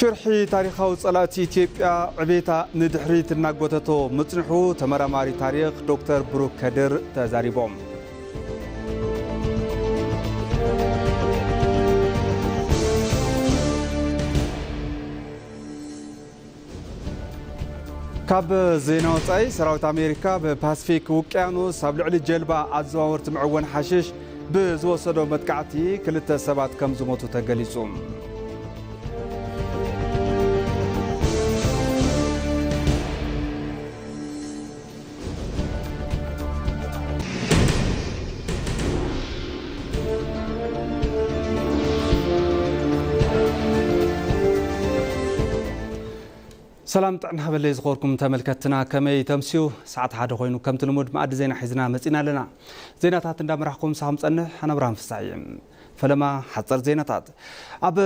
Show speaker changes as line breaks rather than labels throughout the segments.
شرحي تاريخاو صلات إثيوبيا عبيتا ندحريت الناقوتتو مصنحو تمرماري تاريخ دكتور بروك كدر تزاريبوم كاب زينو صاي سراوت أمريكا بباسفيك وقيانوس سابلعلي جلبا أزواورت معون حشيش بزوصدو متكعتي كلتا سبات كم زموتو تقليسوم سلام طعنا بالله يزغوركم تملكتنا كما يتمسيو ساعات حدا خوينو كم تلمود معد زينا حزنا مصينا لنا زيناتات اندامرحكم سام صنح انا برام فسايم فلما حصر زيناتات اب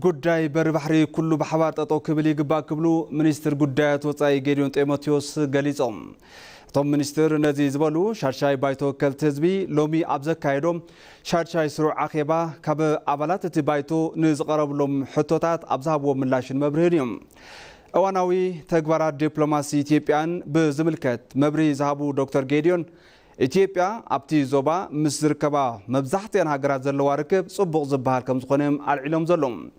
غداي بر بحري كله بحبار ططو كبلي غبا كبلو منستر غدايات وصاي غيديون تيموتيوس غليصوم توم منستر نزي زبلو شارشاي بايتو كلتزبي لومي ابزكايدوم شارشاي سرو عقيبه كب ابالات تي بايتو نزقربلهم حطوتات ابزابو ملاشن مبرهريوم أواناوي تجبرات دبلوماسي إثيوبيان بزملكت مبري زهابو دكتور جيديون إثيوبيا أبتي زوبا مصر كبا مبزحتين هاجرات زلوا ركب صبغ زبها كم زخنهم على العلوم زلهم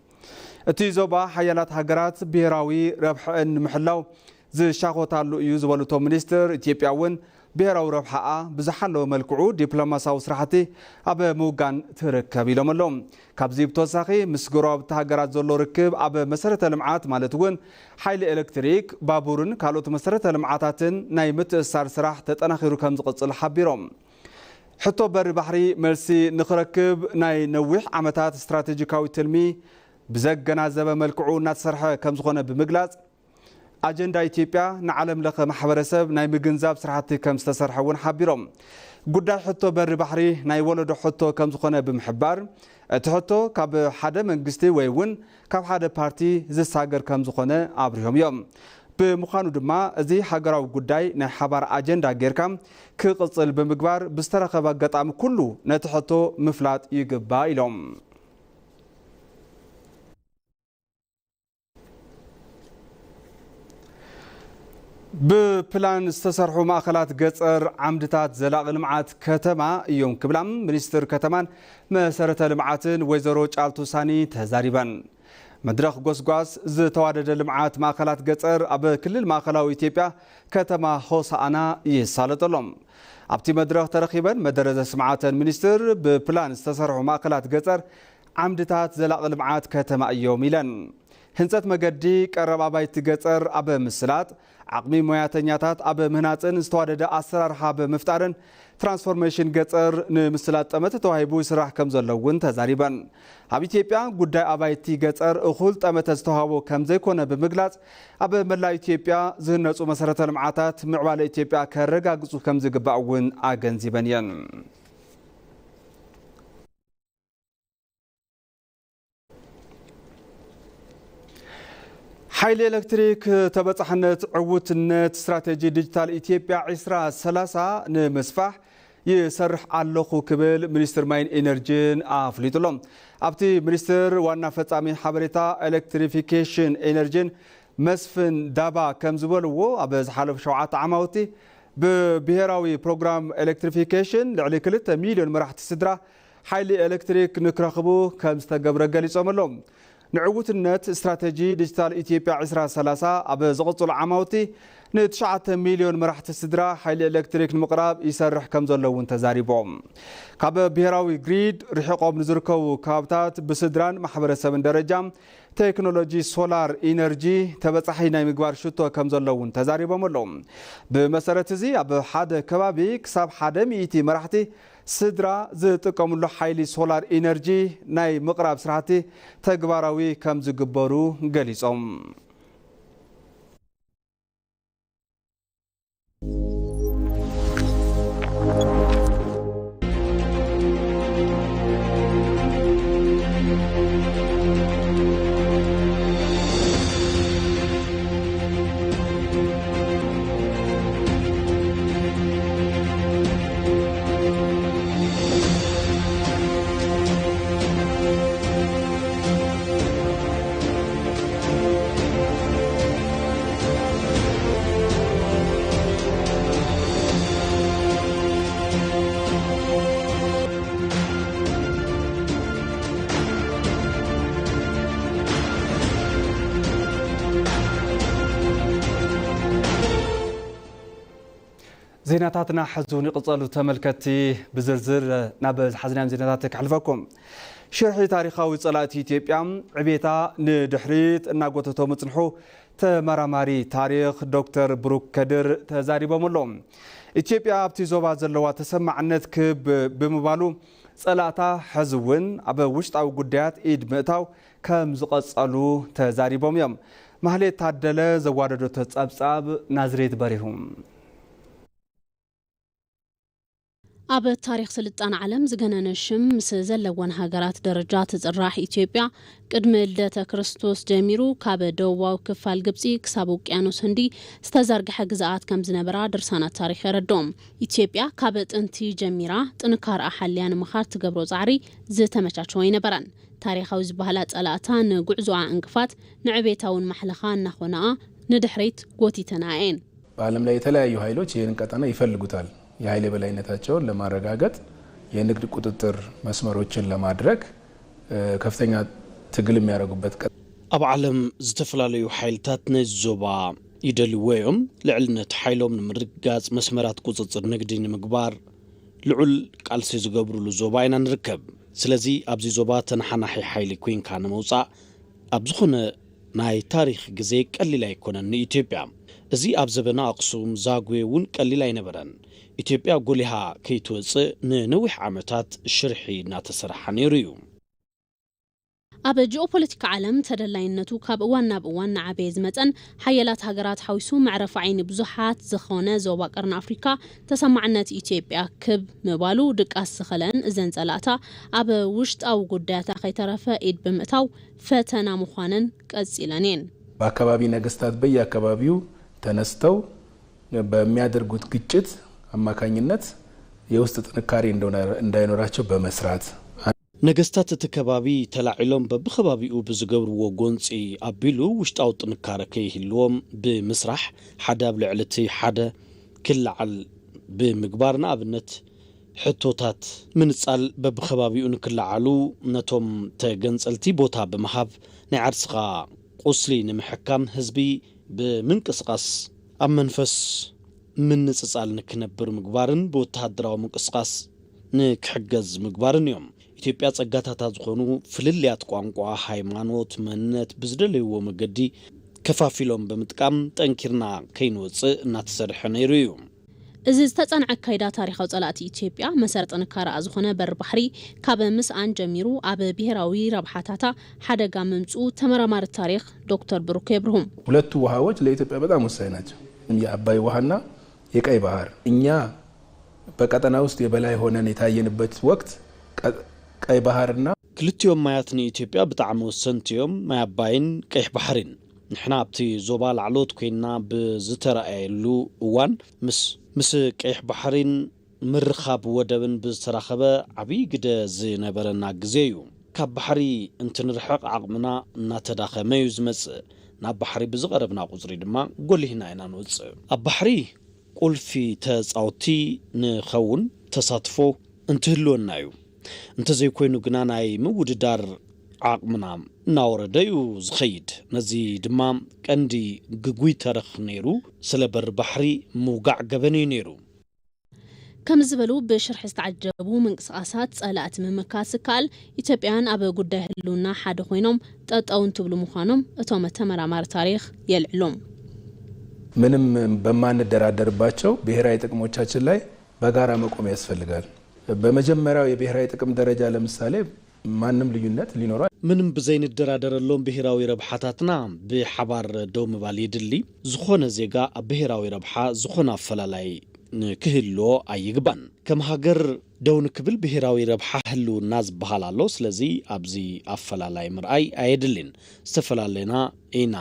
أبتي زوبا حيالات هاجرات بيراوي ربح إن محلاو زي شاقوت على يوزولو توم منستر إثيوبيا ون بيراو ربحها بزحلو ملكعو دبلوماسا وسرحتي أب موجان تركب لهم اللهم كابزي بتوساخي مسجراب تهاجرات زلوا ركب أب مسرة المعات مالتون حيل إلكتريك بابورن كالوت مسرة المعاتاتن نايمت السار سراح تتناخيرو كم زقصل حبيرهم حتى بر بحري مرسي نخركب ناي نوح عمتات استراتيجيكاوي تلمي بزق جنازة ملكعو ناتسرحة كم زخونة بمجلس أجندة إثيوبيا نعلم لك محبرسب ناي مجنزاب سرحتي كم استسرحون حبيرهم قدر حتى بر بحري ناي ولد حتى كم زخونة بمحبار تحطو كاب حدا منجستي ويون كاب حدا بارتي زي ساجر كم زخونة عبرهم يوم بمخانو دما زي حجراو قداي نحبر أجندة غيركم كقصل بمقبار بسترخب قطعم كله نتحطو مفلات يقبا إلهم ببلان استسرحوا مأخلات قصر عمدتات زلاق المعات كتما يوم كبلام منستر كتمان مسارة المعاتن ويزروج آلتوساني تزاريبان مدرخ قوس زي توادد المعات مأخلات قصر أب كل المأخلاو إثيوبيا كتما خوصا أنا يسالت لهم أبتي مدرخ ترخيبا مدرز سمعاتن منستر ببلان استسرحوا مأخلات قصر عمدتات زلاق المعات كتما يوم إلان هنسات مقدي قرب أبايت قصر أب مسلات عقمي موياتنياتات أب مهناتن استوادد أسرار حاب مفتارن ترانسفورميشن قصر نمسلات أمت توهيبو سراح كم زلوون تزاريبا أب إثيوبيا قداي أبايتي قصر أخولت أمت استوهابو كم زيكونا بمقلات أب ملا إثيوبيا زهنسو مسارة المعاتات معوال إثيوبيا كرقا قصو كم زيقبعوون آغنزيبانيان حيل إلكتريك تبصحنت عوت النت استراتيجي ديجيتال إثيوبيا عسرا سلاسة نمسفح يسرح علقو كبل منستر ماين إنرجين أفليتلهم أبتي منستر وانا فتامين حبريتا إلكتريفيكيشن إنرجين مسفن دابا كمزبولو أبز حالف شوعات عماوتي ببهراوي بروغرام إلكتريفيكيشن لعلي كلتا مليون مرح تسدرا حيل إلكتريك نكرخبو كمستقبر قليسوم اللهم نعوت النت استراتيجي ديجيتال إثيوبيا عسرا سلاسة أب زغطل عماوتي نتشعة مليون مرح تسدرا حيل إلكتريك المقراب يسرح كم زلون تزاريبهم كاب بهراوي جريد رحقوب نزركو كابتات بسدران محبر سبن درجام تكنولوجي سولار إنرجي تبصحينا مقبار شتو كم زلون تزاريبهم اللهم بمسارة زي أب حدا كبابي كساب حدا ميتي مرحتي سدرا زتقوم له حيلي سولار إنرجي ناي مقرب سرعتي تجبراوي كم زجبرو جليسهم زيناتاتنا حزوني قصالو تملكتي بزرزر نابز حزنام زيناتاتك حلفكم شرحي تاريخاوي صلاتي إثيوبيا عبيتا ندحريت ناغوتو مصنحو تمرماري تاريخ دكتور بروك كدر تزاريبوملوم إثيوبيا ابتي زوبا زلوا تسمعنت كب بمبالو صلاتا حزون ابا وشطاو غديات ايد متاو كم زقصالو تزاريبوم مهلي تادله زواددو تصابصاب نازريت بريهم
أب تاريخ سلطان عالم زجنان الشمس زلوان هاجرات درجات الراح إثيوبيا قدم لدة كريستوس جميرو كاب دوا وكفال جبسي كسابوك يانوس هندي استزرق حجزات كم زنبرا درسانة تاريخ ردوم إثيوبيا كابت انتي جميرة تنكار أحليان مخارت قبرو زعري زتمشات شوين بران تاريخ وز بهالات الاتان قعزوا انقفات نعبيتاون محلخان نخونا ندحريت قوتي تناعين
بعلم لا يتلاقيو هايلوش ينقطعنا يفلقوتال የኃይል በላይነታቸውን ለማረጋገጥ የንግድ ቁጥጥር መስመሮችን ለማድረግ ከፍተኛ ትግል የሚያደርጉበት
ኣብ ዓለም ዝተፈላልዩ ኃይልታት ነዞባ ይደልወዮም ልዕልነት ኃይሎም ንምርጋጽ መስመራት ቁጥጥር ንግዲ ንምግባር ልዑል ቃልሲ ዝገብሩሉ ዞባ ኢና ንርከብ ስለዚ ኣብዚ ዞባ ተናሓናሒ ኃይሊ ኮይንካ ንምውፃእ ኣብ ዝኾነ ናይ ታሪኽ ግዜ ቀሊል ኣይኮነን ኢትዮጵያ እዚ ኣብ ዘበና ኣክሱም ዛጉዌ ውን ቀሊል ኣይነበረን ኢትዮጵያ ጎሊሃ ከይትወጽእ ንነዊሕ ዓመታት ሽርሒ እናተሰርሐ ነይሩ እዩ
ኣብ ጂኦፖለቲካ ዓለም ተደላይነቱ ካብ እዋን ናብ እዋን ዓበይ ዝመፀን ሓያላት ሃገራት ሓዊሱ መዕረፍ ዓይኒ ብዙሓት ዝኾነ ዞባ ቀርኒ ኣፍሪካ ተሰማዕነት ኢትዮጵያ ክብ ምባሉ ድቃስ ዝኸለን እዘን ጸላእታ ኣብ ውሽጣዊ ጉዳያት ከይተረፈ ኢድ ብምእታው ፈተና ምዃነን ቀፂለን እየን
በአካባቢ ነገስታት በየአካባቢው ተነስተው በሚያደርጉት ግጭት አማካኝነት የውስጥ ጥንካሬ እንዳይኖራቸው በመስራት
ነገስታት ተከባቢ ተላዕሎም በብኸባቢኡ ብዝገብርዎ ጎንፂ አቢሉ ውሽጣው ጥንካሬ ከይህልዎም ብምስራሕ ሓዳብ ልዕልቲ ሓደ ክልዓል ብምግባርና ኣብነት ሕቶታት ምንጻል በብኸባቢኡ ንክልዓሉ ነቶም ተገንጸልቲ ቦታ ብምሃብ ናይ ዓርስኻ ቁስሊ ንምሕካም ህዝቢ ብምንቅስቃስ ኣብ መንፈስ ምንጽጻል ንክነብር ምግባርን በወታደራዊ ምንቅስቃስ ንክሕገዝ ምግባርን እዮም ኢትዮጵያ ጸጋታታ ዝኾኑ ፍልልያት ቋንቋ ሃይማኖት መንነት ብዝደለይዎ መገዲ ከፋፊሎም ብምጥቃም ጠንኪርና ከይንወጽእ እናተሰርሐ ነይሩ እዩ
እዚ ዝተጸንዐ ካይዳ ታሪኻዊ ጸላእቲ ኢትዮጵያ መሰረት ጥንካረ ዝኾነ በር ባሕሪ ካብ ምስኣን ጀሚሩ ኣብ ብሔራዊ ረብሓታታ ሓደጋ ምምጹ ተመራማሪ ታሪኽ ዶክተር ብሩክ ይብርሁም
ሁለቱ ውሃዎች ለኢትዮጵያ በጣም ወሳኝ ናቸው የአባይ ውሃና የቀይ ባህር እኛ በቀጠና ውስጥ የበላይ ሆነን የታየንበት ወቅት ቀይ ባህርና
ክልቲዮም ማያት ኢትዮጵያ ብጣዕሚ ወሰንቲዮም ማይ አባይን ቀይ ባህርን ንሕና ኣብቲ ዞባ ላዕሎት ኮይና ብዝተረኣየሉ እዋን ምስ ቀይ ባህርን ምርኻብ ወደብን ብዝተራኸበ ዓብይ ግደ ዝነበረና ግዜ እዩ ካብ ባህሪ እንትንርሕቕ ዓቕምና እናተዳኸመ እዩ ዝመጽእ ናብ ባህሪ ብዝቐረብና ቁጽሪ ድማ ጎሊህና ኢና ንወጽእ ኣብ ባህሪ ቁልፊ ተጻውቲ ንኸውን ተሳትፎ እንትህልወና እዩ እንተዘይኮይኑ ግና ናይ ምውድዳር ዓቕምና እናወረደ እዩ ዝኸይድ ነዚ ድማ ቀንዲ ግጉይ ተረኽ ነይሩ ስለበር ባህሪ ምውጋዕ ገበን እዩ ነይሩ ከም ዝበሉ ብሽርሒ ዝተዓጀቡ ምንቅስቃሳት ጸላእቲ ምምካት ስካል ኢትዮጵያን ኣብ ጉዳይ ህልውና ሓደ ኮይኖም ጠጠው እንትብሉ ምዃኖም እቶም ተመራማሪ ታሪኽ የልዕሎም
ምንም በማንደራደርባቸው ብሔራዊ ጥቅሞቻችን ላይ በጋራ መቆም ያስፈልጋል በመጀመሪያው የብሔራዊ ጥቅም ደረጃ ለምሳሌ ማንም ልዩነት ሊኖር
ምንም ብዘይንደራደረሎም ብሔራዊ ረብሓታትና ብሓባር ደው ምባል ይድሊ ዝኾነ ዜጋ ኣብ ብሔራዊ ረብሓ ዝኾነ አፈላላይ ንክህሎ አይግባን ከም ሃገር ደው ንክብል ብሔራዊ ረብሓ ህልውና ዝበሃል ኣሎ ስለዚ ኣብዚ አፈላላይ ምርኣይ አይድልን ዝተፈላላይና ኢና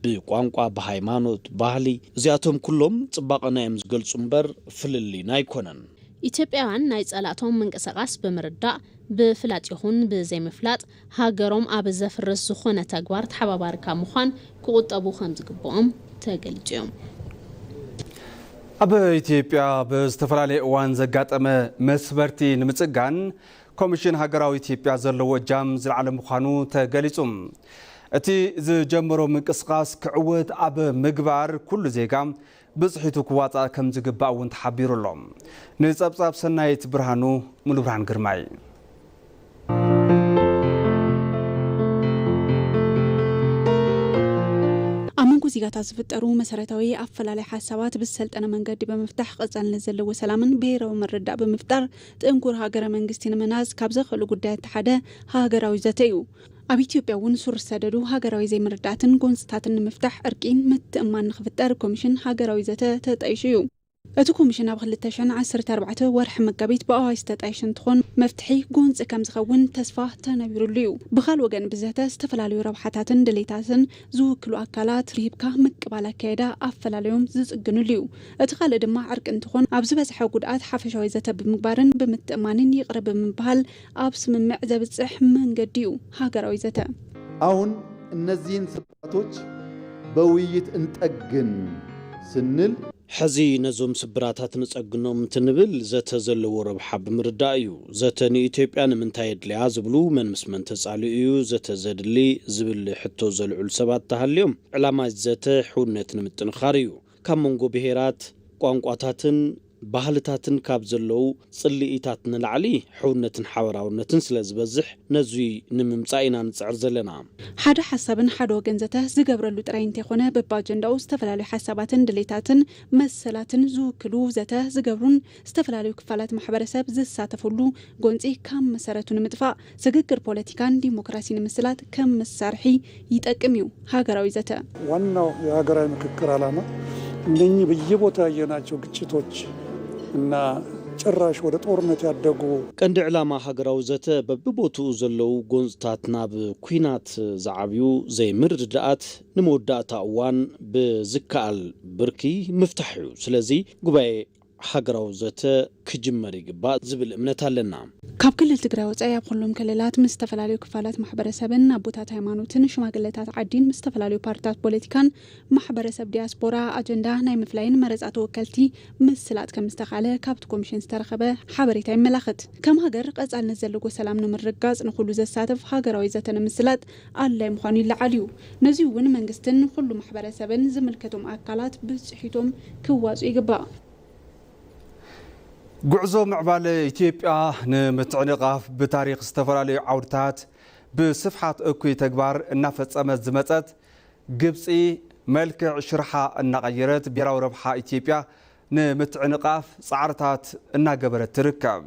ብቋንቋ በሃይማኖት ባህሊ እዚኣቶም ኩሎም ጽባቐና እዮም ዝገልጹ እምበር ፍልልና ኣይኮነን
ኢትዮጵያውያን ናይ ጸላእቶም ምንቅስቃስ ብምርዳእ ብፍላጥ ይኹን ብዘይምፍላጥ ሃገሮም ኣብ ዘፍርስ ዝኾነ ተግባር ተሓባባርካ ምዃን ክቁጠቡ ከም ዝግብኦም ተገልጾም
ኣብ ኢትዮጵያ ብዝተፈላለየ እዋን ዘጋጠመ መስበርቲ ንምጽጋን ኮሚሽን ሃገራዊ ኢትዮጵያ ዘለዎ ጃም ዝለዓለ ምዃኑ ተገሊጹ እቲ ዝጀመሮ ምንቅስቃስ ክዕወት ኣብ ምግባር ኩሉ ዜጋ بصحيتو كواطا كم زقبا وانت حبيرو لهم نصبصاب سنايت برهانو ملو برهان قرماي
أمانكو زيغاتا زفترو مسارتاوي أفلالي حسابات بالسلطنة منقد بمفتاح قصان لزلو سلامن بيرو مردا بمفتار تأنكور هاجر منقستين مناز كابزا خلو قدات تحدا هاجراوي زاتيو أب إثيوبيا ونسور سادرو هاجراوي زي مرداتن قنصتاتن مفتاح أركين متأمان خفتار كوميشن هاجراوي زاتا تتأيشيو أتو كوميشن أبغلتشان 14 ورح مقابيت بقى يستأيشن تخون مفتحي قنص كم زخون تسفاه تنبيرو ليو بخال وجن بزاتا استفلاليو روحاتاتن دليتاتن زوكلو أكلات ريبكا مقبالة كيدا أفلاليوم زقنو ليو أتخال دما عرق انتخون أبز بس حقودات حفشوي زاتا بمقبارن بمتأمانين يقرب من بحال أبس من معزة بتصح من قديو هاجراوي زاتا
أون النزين سباتوش بويت انتأجن سنل
حزي نزوم سبراتات نصقنوم تنبل زته زلو ربح بمردايو زته ني ايثيوبيا منتايد ليا زبلو من مسمن تصاليو زته زدلي زبل حتو زلعل سبات تهاليوم علامه زته حونت نمتنخاريو كمونغو بهيرات ቋንቋታትን ባህልታትን ካብ ዘለው ጽልኢታትን ንላዕሊ ሕውነትን ሓበራውነትን ስለዝበዝሕ ነዙይ ንምምጻኢና ንጽዕር ዘለና
ሓደ ሓሳብን ሓደ ወገንዘተ ዝገብረሉ ጥራይንተ ይኾነ በባጀንዳው ዝተፈላለዩ ሓሳባትን ድሌታትን መሰላትን ዝውክሉ ዘተ ዝገብሩን ዝተፈላለዩ ክፋላት ማሕበረሰብ ዝሳተፍሉ ጎንጺ ከም መሰረቱ ንምጥፋእ ስግግር ፖለቲካን ዲሞክራሲን ምስላት ከም መሳርሒ ይጠቅም እዩ ሃገራዊ ዘተ
ዋናው የሀገራዊ ምክክር ዓላማ እነኚህ በየቦታው ያየናቸው ግጭቶች እና ጭራሽ ወደ ጦርነት ያደጉ
ቀንዲ ዕላማ ሃገራዊ ዘተ በብቦቱ ዘለው ጎንጽታት ናብ ኩናት ዘዓብዩ ዘይምርድዳት ንመወዳእታ እዋን ብዝካል ብርኪ ምፍታሕዩ ስለዚ ጉባኤ ሃገራዊ ዘተ ክጅመር ይግባእ ዝብል እምነት ኣለና
ካብ ክልል ትግራይ ወጻኢ ኣብ ኩሎም ክልላት ምስ ዝተፈላለዩ ክፋላት ማሕበረሰብን ኣቦታት ሃይማኖትን ሽማግለታት ዓዲን ምስ ዝተፈላለዩ ፓርቲታት ፖለቲካን ማሕበረሰብ ዲያስፖራ ኣጀንዳ ናይ ምፍላይን መረፃ ተወከልቲ ምስላት ከም ዝተኻለ ካብቲ ኮሚሽን ዝተረኸበ ሓበሬታ ይመላኽት ከም ሃገር ቀጻልነት ዘለዎ ሰላም ንምርጋጽ ንኹሉ ዘሳተፍ ሃገራዊ ዘተ ንምስላት ኣድላይ ምዃኑ ይለዓል እዩ ነዚ እውን መንግስትን ኩሉ ማሕበረሰብን ዝምልከቶም ኣካላት ብጽሒቶም ክዋጹ ይግባእ
ጉዕዞ ምዕባለ ኢትዮጵያ ንምትዕንቃፍ በታሪክ ዝተፈላለዩ ዓውድታት በስፍሓት እኩይ ተግባር እናፈጸመት ዝመጸት ግብጺ መልክዕ ሽርሓ እናቀየረት ብሔራዊ ረብሓ ኢትዮጵያ ንምትዕንቃፍ ጻዕርታት እናገበረት ትርከብ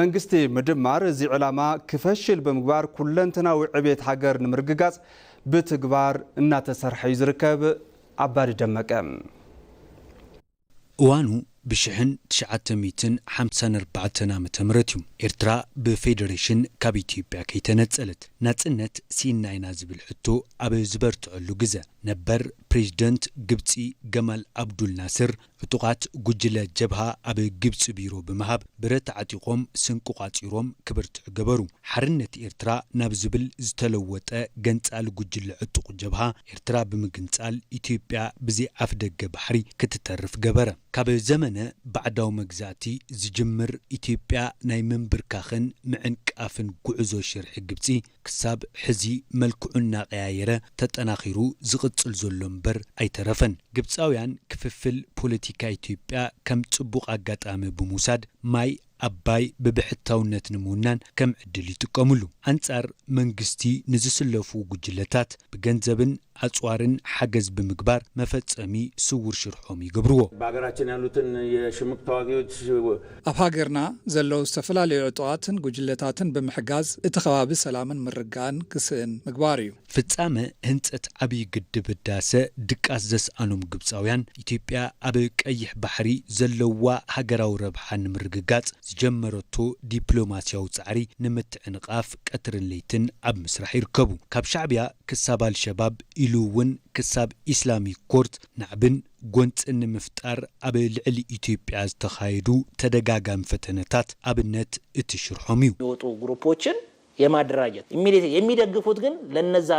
መንግስቲ ምድማር እዚ ዕላማ ክፈሽል ብምግባር ኩለንተናዊ ዕቤት ሃገር ንምርግጋጽ ብትግባር እናተሰርሐ ይዝርከብ ኣባዲ ደመቀ
እዋኑ ብሽሕን 1954 ዓመተ ምህረት እዩ ኤርትራ ብፌደሬሽን ካብ ኢትዮጵያ ከይተነጸለት ናጽነት ሲናይና ዝብል ሕቶ ኣብ ዝበርትዐሉ ግዜ ነበር ፕሬዝደንት ግብጺ ገማል አብዱል ናስር ዕጡቃት ጉጅለ ጀብሃ ኣብ ግብጺ ቢሮ ብምሃብ ብረት ዓጢቆም ስንቁቃጺሮም ክብርትዕ ገበሩ ሓርነት ኤርትራ ናብ ዝብል ዝተለወጠ ገንጻል ጉጅለ ዕጡቅ ጀብሃ ኤርትራ ብምግንጻል ኢትዮጵያ ብዚ ኣፍ ደገ ባሕሪ ክትተርፍ ገበረ ካብ ዘመነ ባዕዳው መግዛእቲ ዝጅምር ኢትዮጵያ ናይ መንብርካኽን ምዕንቃፍን ጉዕዞ ሽርሒ ግብጺ ክሳብ ሕዚ መልክዑና ቀያየረ ተጠናኺሩ ዝቅጽል ዘሎ እምበር ኣይተረፈን ግብጻውያን ክፍፍል ፖለቲካ ኢትዮጵያ ከም ጽቡቕ አጋጣሚ ብምውሳድ ማይ አባይ በብሕታውነት ንምውናን ከም ዕድል ይጥቀሙሉ አንጻር መንግስቲ ንዝስለፉ ጉጅለታት በገንዘብን አጽዋርን ሓገዝ ብምግባር መፈጸሚ ስውር ሽርሖም ይገብርዎ
በአገራችን ያሉትን የሽምቅ ተዋጊዎች
ኣብ ሃገርና ዘለው ዝተፈላለዩ ዕጡቃትን ጉጅለታትን ብምሕጋዝ እቲ ከባቢ ሰላምን ምርጋን ክስእን ምግባር እዩ
ፍጻመ ህንጸት ዓብይ ግድብ ዳሰ ድቃስ ዘስኣኖም ግብጻውያን ኢትዮጵያ ኣብ ቀይሕ ባሕሪ ዘለዋ ሃገራዊ ረብሓን ምርግጋጽ ዝጀመረቶ ዲፕሎማሲያዊ ጻዕሪ ንምትዕንቃፍ ቀትርን ለይትን ኣብ ምስራሕ ይርከቡ ካብ ሻዕብያ ክሳብ አልሸባብ ኢሉውን ክሳብ ኢስላሚክ ኮርት ናዕብን ጎንጽን ምፍጣር ኣብ ልዕሊ ኢትዮጵያ ዝተኻየዱ ተደጋጋሚ ፈተነታት ኣብነት እትሽርሖም እዩ
የወጡ ግሩፖችን የማደራጀት የሚደግፉት ግን ለነዛ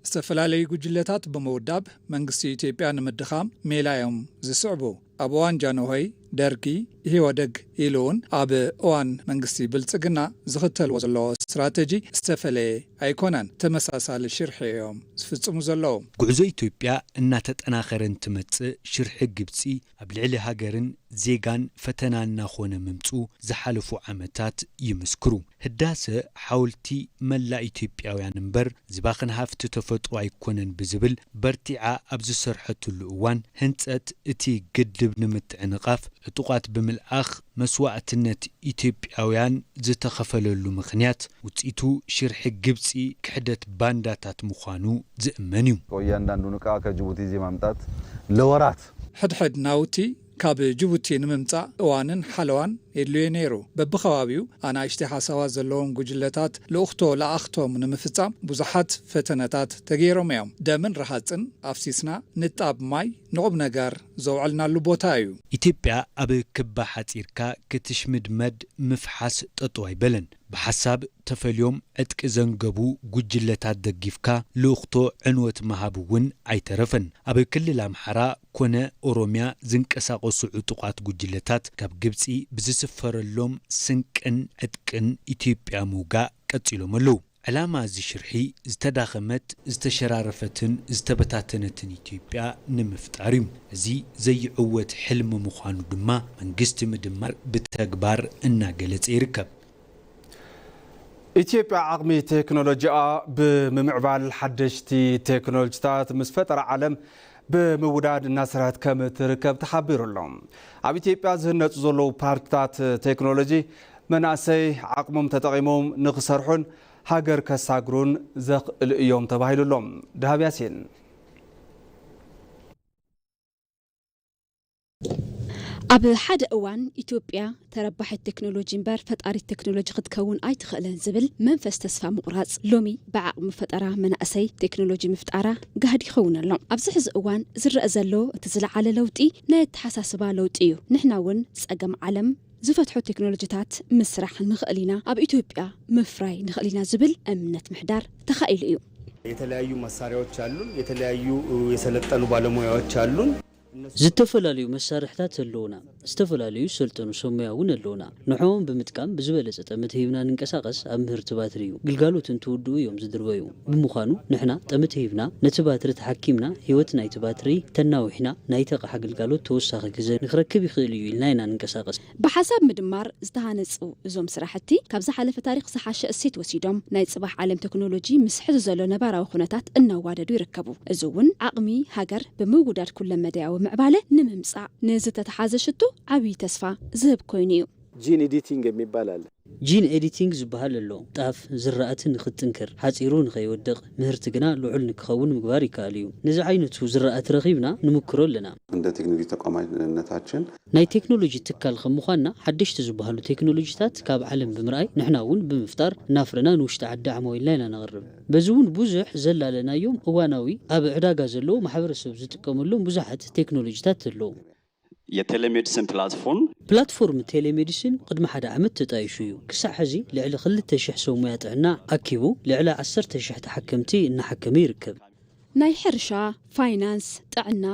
ዝተፈላለዩ ጉጅለታት በመውዳብ መንግስቲ ኢትዮጵያ ንምድኻም ሜላዮም ዝስዕቡ ኣብ ዋን ጃንሆይ
ደርጊ ህወደግ ኢሉን አብ እዋን መንግስቲ ብልጽግና ዝኽተልዎ ዘለዎ ስትራቴጂ ዝተፈለየ ኣይኮነን ተመሳሳሊ ሽርሕዮም ዝፍጽሙ ዘለዉ
ጉዕዞ ኢትዮጵያ እናተጠናኸረ እንትመጽእ ሽርሒ ግብጺ ኣብ ልዕሊ ሃገርን ዜጋን ፈተና እናኾነ ምምጹ ዝሓለፉ ዓመታት ይምስክሩ ህዳሰ ሓውልቲ መላእ ኢትዮጵያውያን እምበር ዝባኽን ሃፍቲ ተፈጥሮ ኣይኮነን ብዝብል በርቲዓ ኣብ ዝሰርሐትሉ እዋን ህንጸት እቲ ግድብ ንምትዕንቓፍ ዕጡቓት ብምልኣኽ መስዋዕትነት ኢትዮጵያውያን ዝተኸፈለሉ ምኽንያት ውጽኢቱ ሽርሒ ግብጺ ክሕደት ባንዳታት ምዃኑ ዝእመን እዩ
እያንዳንዱን ዕቃ ከጅቡቲ እዚህ ማምጣት ለወራት
ሕድሕድ ናውቲ ካብ ጅቡቲ ንምምጻእ እዋንን ሓለዋን የድልዮ ነይሩ በብኸባቢው ኣናእሽተይ ሓሳባት ዘለዎም ጉጅለታት ልኡኽቶ ለኣኽቶም ንምፍጻም ብዙሓት ፈተነታት ተገይሮም እዮም ደምን ረሃፅን ኣፍሲስና ንጣብ ማይ ንቑም ነገር ዘውዕልናሉ ቦታ እዩ
ኢትዮጵያ ኣብ ክባ ሓጺርካ ክትሽምድመድ ምፍሓስ ጠጠው ኣይበለን ብሓሳብ ተፈልዮም ዕጥቂ ዘንገቡ ጉጅለታት ደጊፍካ ልኡኽቶ ዕንወት መሃብ እውን ኣይተረፈን ኣብ ክልል ኣምሓራ ኮነ ኦሮሚያ ዝንቀሳቐሱ ዕጡቓት ጉጅለታት ካብ ግብጺ ብዝስፈረሎም ስንቅን ዕጥቅን ኢትዮጵያ ምውጋእ ቀጺሎም ኣለዉ ዕላማ እዚ ሽርሒ ዝተዳኸመት ዝተሸራረፈትን ዝተበታተነትን ኢትዮጵያ ንምፍጣር እዩ እዚ ዘይዕወት ሕልሚ ምዃኑ ድማ መንግስቲ ምድማር ብተግባር እናገለጸ ይርከብ
ኢትዮጵያ ዓቕሚ ቴክኖሎጂኣ ብምምዕባል ሓደሽቲ ቴክኖሎጂታት ምስ ፈጠራ ዓለም ብምውዳድ እናሰራት ከም ትርከብ ተሓቢሩ ኣሎ ኣብ ኢትዮጵያ ዝህነጹ ዘለዉ ፓርክታት ቴክኖሎጂ መናእሰይ ዓቕሞም ተጠቒሞም ንኽሰርሑን ሃገር ከሳግሩን ዘኽእሉ እዮም ተባሂሉሎም ድሃብ ያሲን
ኣብ ሓደ እዋን ኢትዮጵያ ተረባሒት ቴክኖሎጂ እምበር ፈጣሪት ቴክኖሎጂ ክትከውን ኣይትኽእለን ዝብል መንፈስ ተስፋ ምቑራጽ ሎሚ ብዓቕሚ ፈጠራ መናእሰይ ቴክኖሎጂ ምፍጣራ ጋህዲ ይኸውን ኣሎ ኣብዚ ሕዚ እዋን ዝረአ ዘሎ እቲ ዝለዓለ ለውጢ ናይ ኣተሓሳስባ ለውጢ እዩ ንሕና እውን ጸገም ዓለም ዝፈትሑ ቴክኖሎጂታት ምስራሕ ንኽእል ኢና ኣብ ኢትዮጵያ ምፍራይ ንኽእል ኢና ዝብል እምነት ምሕዳር ተኻኢሉ እዩ
የተለያዩ መሳሪያዎች አሉን የተለያዩ የሰለጠኑ ባለሙያዎች አሉን
ዝተፈላልዩ መሳርሕታት ኣለውና ዝተፈላልዩ ስልጠኑ ሰሙያውን ኣለውና ንሖም ብምጥቃም ብዝበለጸ ጠመት ሂብና ንንቀሳቐስ ኣብ ምህርቲ ባትሪ እዩ ግልጋሎት እንትውድኡ እዮም ዝድርበዩ ብምዃኑ ንሕና ጠመት ሂብና ነቲ ባትሪ ተሓኪምና ህይወት ናይቲ ባትሪ ተናዊሕና ናይ ተቕሓ ግልጋሎት ተወሳኺ ግዜ ንኽረክብ ይኽእል እዩ ኢልና ኢና ንንቀሳቐስ
ብሓሳብ ምድማር ዝተሃነጹ እዞም ስራሕቲ ካብ ዝሓለፈ ታሪክ ዝሓሸ እሴት ወሲዶም ናይ ጽባሕ ዓለም ቴክኖሎጂ ምስ ሕዚ ዘሎ ነባራዊ ኩነታት እናዋደዱ ይርከቡ እዚ እውን ዓቕሚ ሃገር ብምውዳድ ኩለ መድያዊ ምዕባለ ንምምጻእ ንዝተተሓዘ ሽቱ ዓብይ ተስፋ ዝህብ ኮይኑ እዩ
ጂን ኤዲቲንግ የሚባል አለ
ጂን ኤዲቲንግ ዝበሃል ኣሎ ጣፍ ዝራእቲ ንኽጥንክር ሓጺሩ ንኸይወድቕ ምህርቲ ግና ልዑል ንክኸውን ምግባር ይከኣል እዩ ነዚ ዓይነቱ ዝራእቲ ረኺብና ንምክሮ ኣለና
እንደ ቴክኖሎጂ ተቋማትነታችን
ናይ ቴክኖሎጂ ትካል ከም ምዃንና ሓደሽቲ ዝበሃሉ ቴክኖሎጂታት ካብ ዓለም ብምርኣይ ንሕና እውን ብምፍጣር ናፍረና ንውሽጢ ዓዲ ዓመዊልና ኢና ነቕርብ በዚ እውን ብዙሕ ዘላለናዮም እዋናዊ ኣብ ዕዳጋ ዘለዉ ማሕበረሰብ ዝጥቀመሎም ብዙሓት ቴክኖሎጂታት ኣለዉ
የቴሌሜዲሲን
ፕላትፎርም ቴሌሜዲሲን ቅድሚ ሓደ ዓመት ተጣይሹ እዩ ክሳዕ ሕዚ ልዕሊ 2,000 ሰብ ሞያ ጥዕና ኣኪቡ ልዕሊ 10,000 ተሓከምቲ እናሓከመ ይርከብ
ናይ ሕርሻ ፋይናንስ ጥዕና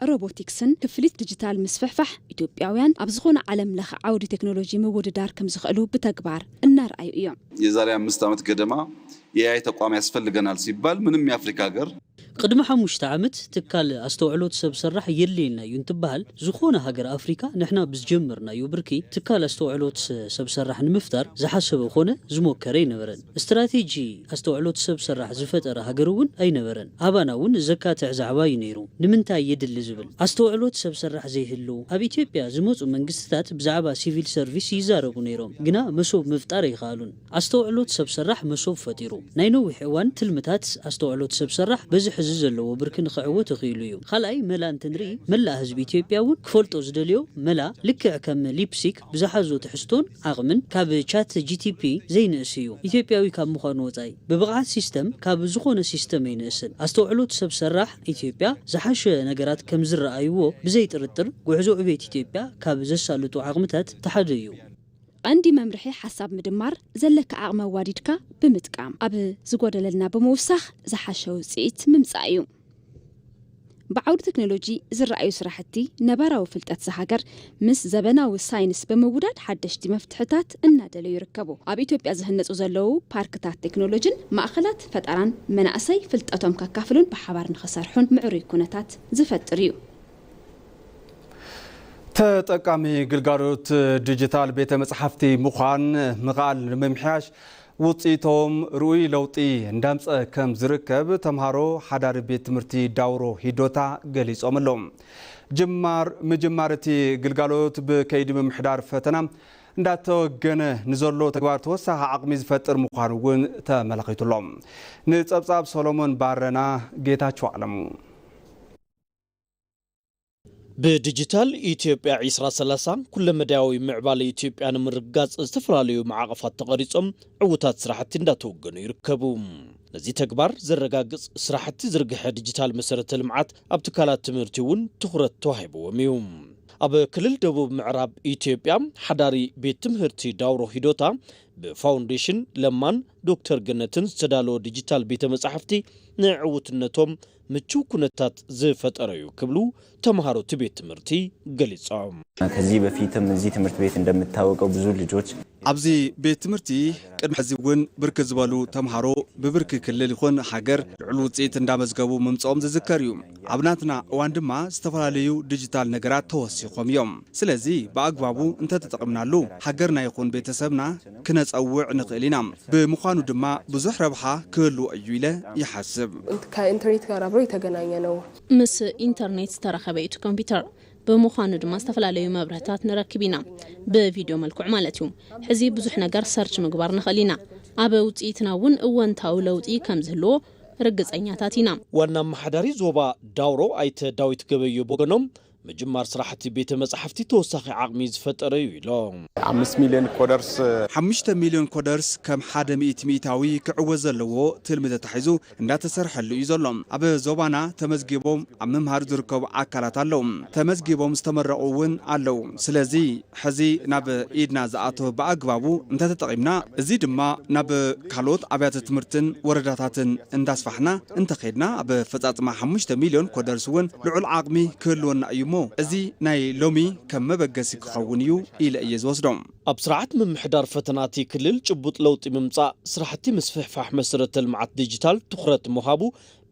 ሮቦቲክስን ክፍሊት ዲጂታል ምስፍሕፋሕ ኢትዮጵያውያን ኣብ ዝኾነ ዓለም ለኸ ዓውዲ ቴክኖሎጂ ምውድዳር ከም ዝኽእሉ ብተግባር እናርኣዩ እዮም
የዛሬ 5 ዓመት ገደማ የአይ ተቋም ያስፈልገናል ሲባል ምንም የአፍሪካ ሀገር
ቅድሚ 5 ዓመት ትካል ኣስተውዕሎት ሰብ ሰራሕ የለየና እዩ እንትበሃል ዝኾነ ሃገር ኣፍሪካ ንሕና ብዝጀመርናዩ ብርኪ ትካል ኣስተውዕሎት ሰብ ሰራሕ ንምፍጣር ዝሓሰበ ኾነ ዝሞከረ ይነበረን ስትራቴጂ ኣስተውዕሎት ሰብ ሰራሕ ዝፈጠረ ሃገር እውን ኣይነበረን ኣባና እውን ዘካትዕ ዛዕባ እዩ ነይሩ ንምንታይ የድሊ ዝብል ኣስተውዕሎት ሰብ ሰራሕ ዘይህሉ ኣብ ኢትዮጵያ ዝመፁ መንግስትታት ብዛዕባ ሲቪል ሰርቪስ ይዛረቡ ነይሮም ግና መሶብ ምፍጣር ይኻሉን ኣስተውዕሎት ሰብ ሰራሕ መሶብ ፈጢሩ ናይ ነዊሕ እዋን ትልምታት ኣስተውዕሎት ሰብ ሰራሕ በዚ ሕዚ ዘለዎ ብርኪ ንኽዕወት ይኽእሉ እዩ ካልኣይ መላ እንትንርኢ መላእ ህዝቢ ኢትዮጵያ እውን ክፈልጦ ዝደልዮ መላ ልክዕ ከም ሊፕሲክ ብዝሓዞ ትሕዝቶን ዓቕምን ካብ ቻት ጂቲፒ ዘይንእስ እዩ ኢትዮጵያዊ ካብ ምዃኑ ወፃኢ ብብቕዓት ሲስተም ካብ ዝኾነ ሲስተም ኣይንእስን ኣስተውዕሎት ሰብ ሰራሕ ኢትዮጵያ ዝሓሸ ነገራት ከም ዝረኣይዎ ብዘይ ጥርጥር ጉዕዞ ዕቤት ኢትዮጵያ ካብ ዘሳልጡ ዓቕምታት ተሓደ እዩ
ቀንዲ መምርሒ ሓሳብ ምድማር ዘለካ ዓቕመ ዋዲድካ ብምጥቃም ኣብ ዝጎደለልና ብምውሳኽ ዝሓሸ ውፅኢት ምምጻእ እዩ بعود تكنولوجي زرعي سرحتي نبراو فلتات زهاجر مس زبناو الساينس بموجودات حدشتي مفتحتات النادل يركبوا أبيتو بأزهنة وزلوا باركتات تكنولوجين مأخلات فتران مناسي فلتاتهم ككافلون بحبار نخسرحون معري كونتات زفتريو
تطقامي ግልጋሎት ዲጂታል ቤተ መጻሕፍቲ ምዃን መቓል ንምምሕያሽ ውጽኢቶም ሩይ ለውጢ እንዳምፀ ከም ዝርከብ ተምሃሮ ሓዳሪ ቤት ትምህርቲ ዳውሮ ሂዶታ ገሊጾም ኣሎም ምጅማርቲ ግልጋሎት ብከይዲ ምምሕዳር ፈተና እንዳተወገነ ንዘሎ ተግባር ተወሳኺ ዓቕሚ ዝፈጥር ምዃኑ እውን ተመላኺቱሎም ንጸብጻብ ሰሎሞን ባረና ጌታቸው ዓለሙ
ብዲጂታል ኢትዮጵያ 2030 ኩለ መዳያዊ ምዕባለ ኢትዮጵያ ንምርጋጽ ዝተፈላለዩ ማዕቀፋት ተቀሪጾም ዕውታት ስራሕቲ እንዳተወገኑ ይርከቡ ነዚ ተግባር ዝረጋግጽ ስራሕቲ ዝርግሐ ዲጂታል መሰረተ ልምዓት ኣብ ትካላት ትምህርቲ እውን ትኹረት ተዋሂብዎም እዩ ኣብ ክልል ደቡብ ምዕራብ ኢትዮጵያ ሓዳሪ ቤት ትምህርቲ ዳውሮ ሂዶታ ብፋውንዴሽን ለማን ዶክተር ገነትን ዝተዳለወ ዲጂታል ቤተ መጻሕፍቲ ንዕውትነቶም ምቹ ኩነታት ዝፈጠረዩ ክብሉ ተምሃሮ ቤት ትምህርቲ ገሊጾም
ከዚህ በፊትም እዚህ ትምህርት ቤት እንደምታወቀው ብዙ ልጆች
ኣብዚ ቤት ትምህርቲ ቅድሚ ሕዚ እውን ብርክ ዝበሉ ተምሃሮ ብብርክ ክልል ይኹን ሃገር ልዑል ውጽኢት እንዳመዝገቡ ምምጾም ዝዝከር እዩ ኣብናትና እዋን ድማ ዝተፈላለዩ ዲጂታል ነገራት ተወሲኾም እዮም ስለዚ በአግባቡ እንተተጠቅምናሉ ሃገርና ይኹን ቤተሰብና ክነጸውዕ ንኽእል ኢና ብምዃኑ ድማ ብዙሕ ረብሓ ክህሉ እዩ ኢለ ይሓስብ
ከኢንተርኔት ጋር አብሮ የተገናኘ ነው
ምስ ኢንተርኔት ተረኸበይቱ ኮምፒውተር በመዃኑ ድማ ዝተፈላለዩ መብራህታት ንረክቢና በቪዲዮ መልክዕ ማለት እዩ ሕዚ ብዙሕ ነገር ሰርች ምግባር ንኽእሊና ኣብ ውጽኢትና እውን እወንታዊ ለውጢ ከም ዝህልዎ ርግጸኛታት ኢና
ዋና መሓዳሪ ዞባ ዳውሮ ኣይተ ዳዊት ገበዩ በገኖም مجمار صراحتي بيت مصحفتي توسخي عقمي زفطر يلو
5 مليون كودرس
5 مليون كودرس كم حدا ميتاوي كعوز زلو تلمذه تحيزو እንዳተሰርሐሉ ይዘሎም ኣብ ዞባና ተመዝጊቦም ኣብ መምሃር ዝርከቡ አካላት ኣለዎም ተመዝጊቦም ዝተመረቁውን ኣለው ስለዚ ሕዚ ናብ ኢድና ዝኣቶ በአግባቡ እንተተጠቂምና እዚ ድማ ናብ ካልኦት ኣብያተ ትምህርትን ወረዳታትን እንዳስፋሕና እንተኸድና ኣብ ፈጻጽማ 5 ሚሊዮን ኮደርስ እውን ልዑል ዓቅሚ ክህልወና እዩ እዚ ናይ ሎሚ ከም መበገሲ ክኸውን እዩ ኢለ እየ ዝወስዶም
ኣብ ስርዓት ምምሕዳር ፈተናቲ ክልል ጭቡጥ ለውጢ ምምጻእ ስራሕቲ ምስፍሕፋሕ መሰረተ ልምዓት ዲጂታል ትኹረት ምሃቡ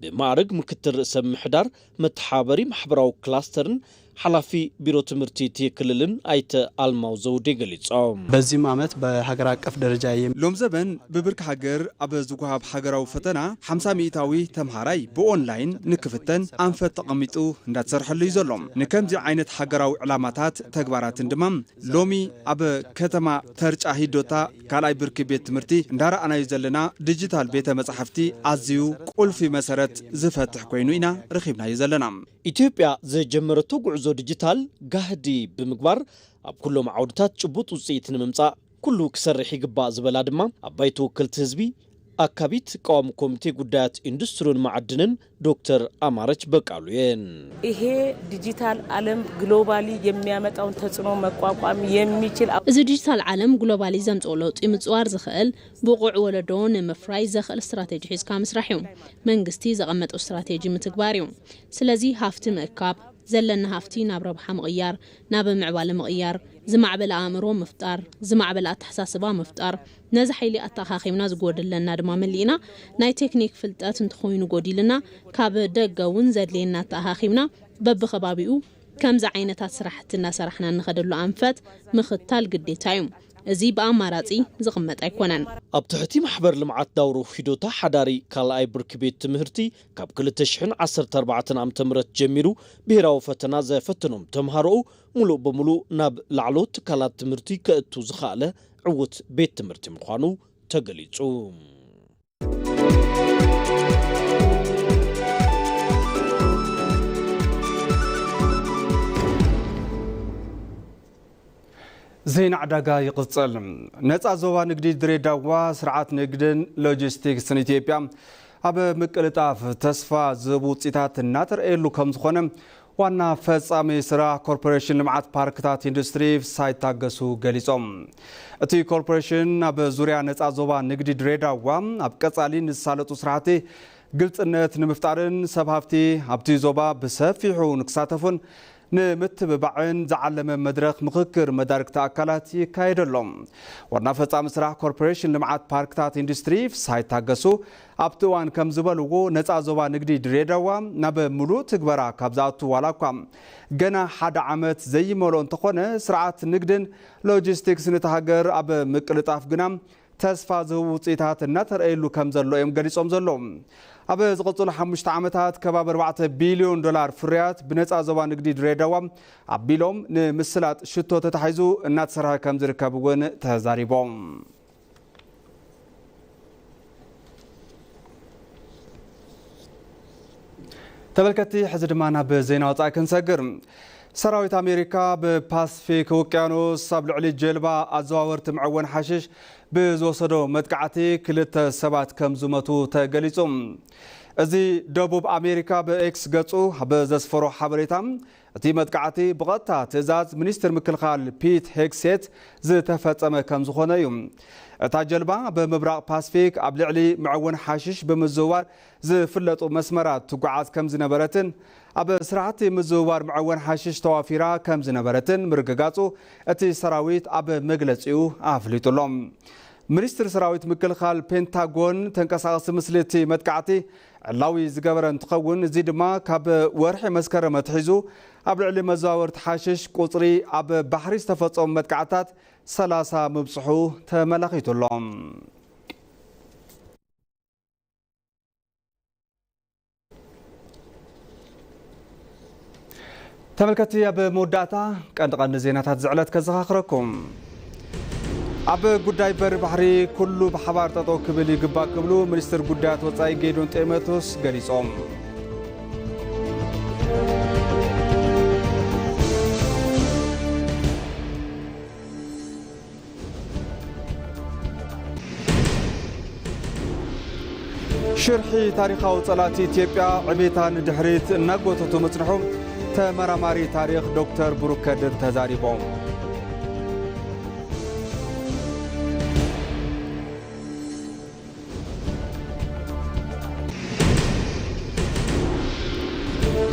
بمعرض مكتر رئيس محدار متحابري محبراو كلاسترن حلافي بيرو تمرتي تيكللن ايت الماو زودي غليصوم
بزيم عمت بهاجر አቀፍ ደረጃ
ሎም ዘበን በብርክ ሀገር ኣብ ዝጓሃብ ሀገራዊ ፈተና 50 ሚታዊ ተምሃራይ በኦንላይን ንክፍተን አንፈት ተቀሚጡ እንዳተሰርሐሉ ይዘሎም ንከምዚ ዓይነት ሀገራዊ ዕላማታት ተግባራትን ድማ ሎሚ ኣብ ከተማ ተርጫ ሂዶታ ካልኣይ ብርክ ቤት ትምህርቲ እንዳራኣናዩ ዘለና ዲጂታል ቤተ መጻሕፍቲ ኣዝዩ ቁልፊ መሰረት ዝፈትሕ ኮይኑ ኢና ረኺብናዩ ዘለና
ኢትዮጵያ ዘጀመረቶ ጉዕዞ ዲጂታል ጋህዲ ብምግባር ኣብ ኩሎም ዓውድታት ጭቡጥ ውጽኢት ንምምጻእ ኩሉ ክሰርሕ ይግባእ ዝበላ ድማ ኣባይቱ ወከልቲ ህዝቢ አካቢት ቃወም ኮሚቴ ጉዳያት ኢንዱስትሪን ማዕድንን ዶክተር አማረች በቃሉየን
ይሄ ዲጂታል ዓለም ግሎባሊ የሚያመጣውን ተጽዕኖ መቋቋም የሚችል
እዚ ዲጂታል ዓለም ግሎባሊ ዘምጽኦ ለውጢ ምጽዋር ዝኽእል ብቁዕ ወለዶን ምፍራይ ዘኽእል ስትራቴጂ ሒዝካ ምስራሕ እዩ መንግስቲ ዘቐመጠ ስትራቴጂ ምትግባር እዩ ስለዚ ሃፍቲ ምእካብ زلنا هافتي ناب ربحة مغيار ناب معبال مغيار زمعبل آمرو مفتار زمعبل أتحساسبا مفتار نزحي لي أتاخاخي مناز قود لنا دما ملينا ناي تكنيك فلتات انتخوين قودي لنا كاب دقا ونزد لنا تاخاخي منا بب خبابيو كم زعينتات سرحتنا سرحنا نخدلو أنفات مختال قدي تايم እዚ በአማራጺ ዝቕመጥ ኣይኮነን
ኣብ ትሕቲ ማሕበር ልምዓት ዳውሮ ሂዶታ ሓዳሪ ካልኣይ ብርኪ ቤት ትምህርቲ ካብ 2014 ዓ.ም ጀሚሩ ብሄራዊ ፈተና ዘፈተኖም ተምሃሮኡ ሙሉእ በሙሉእ ናብ ላዕሎት ትካላት ትምህርቲ ከእቱ ዝኽኣለ ዕውት ቤት ትምህርቲ ምዃኑ ተገሊጹ
زين عداقا يقصل نتا زوبا نقدي دريداوا سرعات نقدن لوجيستيكس إثيوبيا أب مكلطاف تسفا زبوطيتات ناتر إلو كم زخونم وانا فصامي سرا كوربوريشن لمعات باركتات اندستري سايتاغسو غليصوم اتي كوربوريشن اب زوريا نتا زوبا نقدي دريداوا اب قصالي نسالطو سرعتي ግልጽነት ንምፍጣርን ሰብ ሃፍቲ ኣብቲ ዞባ ብሰፊሑ ንክሳተፉን ንምትብባዕን ዝዓለመ መድረክ ምክክር መዳርክቲ ኣካላት ይካየደሎም ዋና ፈጻሚ ስራሕ ኮርፖሬሽን ልምዓት ፓርክታት ኢንዱስትሪ ፍስሓይ ታገሱ ኣብቲ እዋን ከም ዝበልዎ ነፃ ዞባ ንግዲ ድሬዳዋ ናብ ሙሉእ ትግበራ ካብ ዝኣቱ ዋላ እኳ ገና ሓደ ዓመት ዘይመልኦ እንተኾነ ስርዓት ንግድን ሎጂስቲክስ ነቲ ሃገር ኣብ ምቅልጣፍ ግና ተስፋ ዝህቡ ውፅኢታት እናተረኣየሉ ከም ዘሎ እዮም ገሊፆም ዘለዎም ኣብ ዝቕፅሉ 5 ዓመታት ከባቢ 4 ቢልዮን ዶላር ፍርያት ብነፃ ዞባ ንግዲ ድሬዳዋ ኣቢሎም ንምስላጥ ሽቶ ተታሒዙ እናተሰርሐ ከም ዝርከብ እውን ተዛሪቦም ተመልከቲ ሕዚ ድማ ናብ ዜና ወፃኢ ክንሰግር ሰራዊት ኣሜሪካ ብፓስፊክ ውቅያኖስ ኣብ ልዕሊ ጀልባ ኣዘዋወርቲ ምዕወን ሓሽሽ ብዝወሰዶ መጥቃዕቲ 2 ሰባት ከም ዝመቱ ተገሊጹ እዚ ደቡብ ኣሜሪካ ብኤክስ ገጹ ብዘስፈሮ ሓበሬታ እቲ መጥቃዕቲ ብቐጥታ ትእዛዝ ሚኒስትር ምክልኻል ፒት ሄግሴት ዝተፈጸመ ከም ዝኾነ እዩ እታ ጀልባ ብምብራቕ ፓስፊክ ኣብ ልዕሊ ምዕወን ሓሽሽ ብምዝውዋር ዝፍለጡ መስመራት ትጓዓዝ ከም ዝነበረትን ኣብ ስርዓት ምዝውዋር ምዕወን ሓሽሽ ተዋፊራ ከም ዝነበረትን ምርግጋጹ እቲ ሰራዊት ኣብ መግለጺኡ ኣፍሊጡሎም ሚኒስትር ሰራዊት ምክልኻል ፔንታጎን ተንቀሳቐሲ ምስሊ እቲ መጥቃዕቲ ዕላዊ ዝገበረ እንትኸውን እዚ ድማ ካብ ወርሒ መስከረም ኣትሒዙ ኣብ ልዕሊ መዘዋወርቲ ሓሽሽ ቁፅሪ ኣብ ባሕሪ ዝተፈጸሙ መጥቃዕትታት 30 ምብፅሑ ተመላኺቱሎም ተመልከቲ ኣብ መወዳእታ ቀንዲ ዜናታት ዝዕለት ከዘኻኽረኩም ኣብ ጉዳይ በሪ ባሕሪ ኩሉ ብሓባር ጠጠው ክብል ይግባእ ክብሉ ሚኒስትር ጉዳያት ወፃኢ ጌዶን ጢሞቴዎስ ገሊጾም ሽርሒ ታሪኻዊ ጸላቲ ኢትዮጵያ ዕቤታ ንድሕሪት እናጎተቱ መጽንሑ ተመራማሪ ታሪኽ ዶክተር ብሩክ ከድር ተዛሪቦም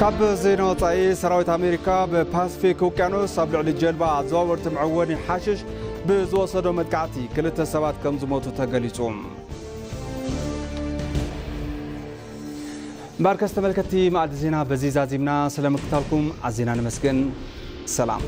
ካብ ዜና ወፃኢ ሰራዊት ኣሜሪካ ብፓስፊክ ውቅያኖስ ኣብ ልዕሊ ጀልባ ኣዘዋወርቲ ምዕወኒ ሓሽሽ ብዝወሰዶ መጥቃዕቲ 2 ሰባት ከም ዝሞቱ ተገሊጹ ባርከስ ተመልከቲ ማዕድ ዜና በዚ ዛዚምና ስለምክታልኩም ኣዚና ንመስግን ሰላም